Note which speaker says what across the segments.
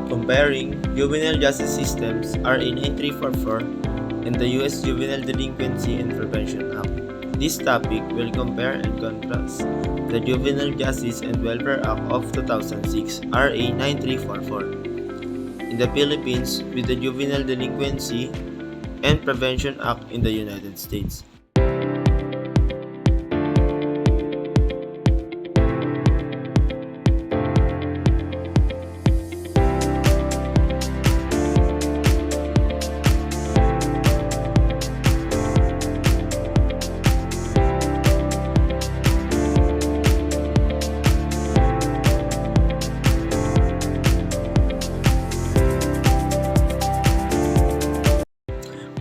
Speaker 1: Comparing juvenile justice systems RA 9344 and the U.S. Juvenile Delinquency and Prevention Act. This topic will compare and contrast the Juvenile Justice and Welfare Act of 2006 RA 9344 in the Philippines with the Juvenile Delinquency and Prevention Act in the United States.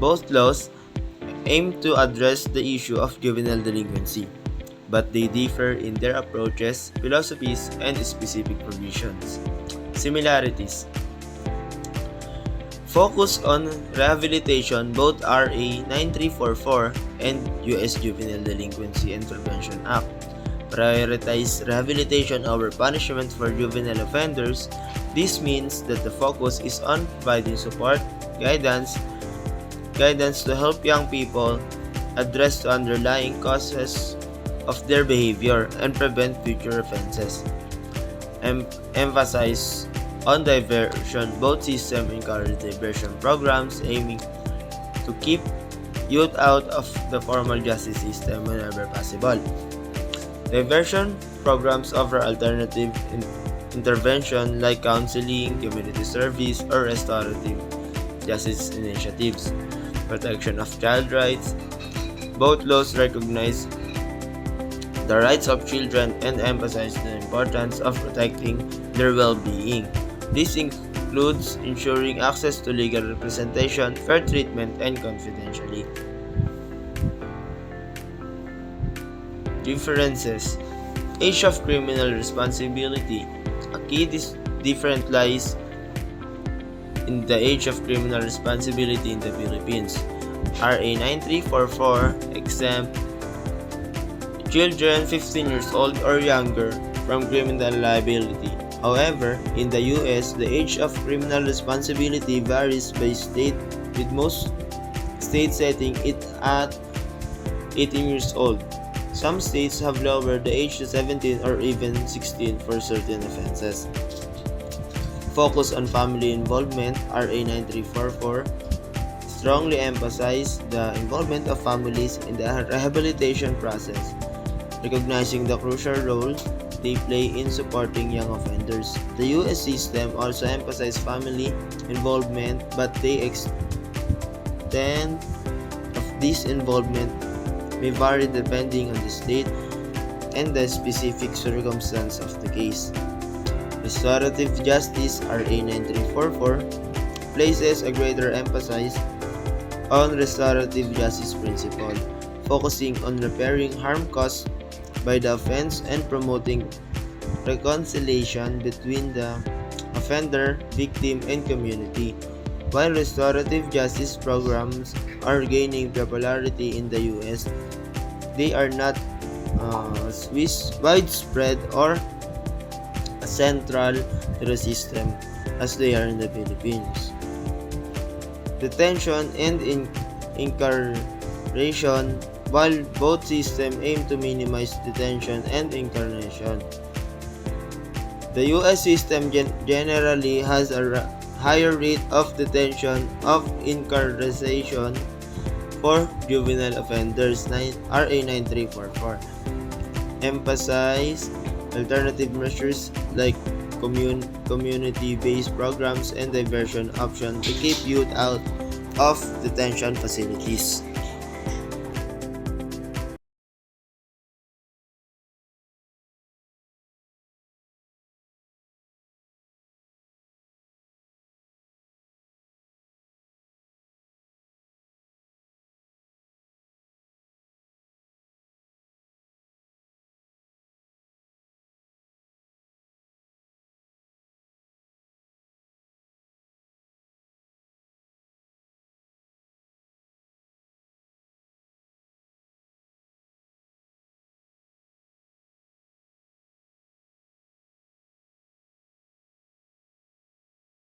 Speaker 1: Both laws aim to address the issue of juvenile delinquency, but they differ in their approaches, philosophies, and specific provisions. Similarities: focus on rehabilitation. Both RA 9344 and U.S. Juvenile Delinquency and Prevention Act prioritize rehabilitation over punishment for juvenile offenders. This means that the focus is on providing support, guidance to help young people address the underlying causes of their behavior and prevent future offenses. Emphasize on diversion. Both systems encourage diversion programs aiming to keep youth out of the formal justice system whenever possible. Diversion programs offer alternative intervention like counseling, community service, or restorative justice initiatives. Protection of child rights. Both laws recognize the rights of children and emphasize the importance of protecting their well-being. This includes ensuring access to legal representation, fair treatment, and confidentiality. Differences: age of criminal responsibility. A key difference lies in the age of criminal responsibility in the Philippines. RA 9344 exempt children 15 years old or younger from criminal liability. However, in the US, the age of criminal responsibility varies by state, with most states setting it at 18 years old. Some states have lowered the age to 17 or even 16 for certain offenses. Focus on family involvement. RA 9344 strongly emphasize the involvement of families in the rehabilitation process, recognizing the crucial role they play in supporting young offenders. The U.S. system also emphasizes family involvement, but the extent of this involvement may vary depending on the state and the specific circumstance of the case. Restorative justice. RA 9344 places a greater emphasis on restorative justice principle, focusing on repairing harm caused by the offense and promoting reconciliation between the offender, victim, and community. While restorative justice programs are gaining popularity in the US, they are not widespread or central to the system as they are in the Philippines. Detention and incarceration. While both systems aim to minimize detention and incarceration, the U.S. system generally has a higher rate of detention of incarceration for juvenile offenders. RA 9344 emphasize alternative measures like community-based programs and diversion options to keep youth out of detention facilities.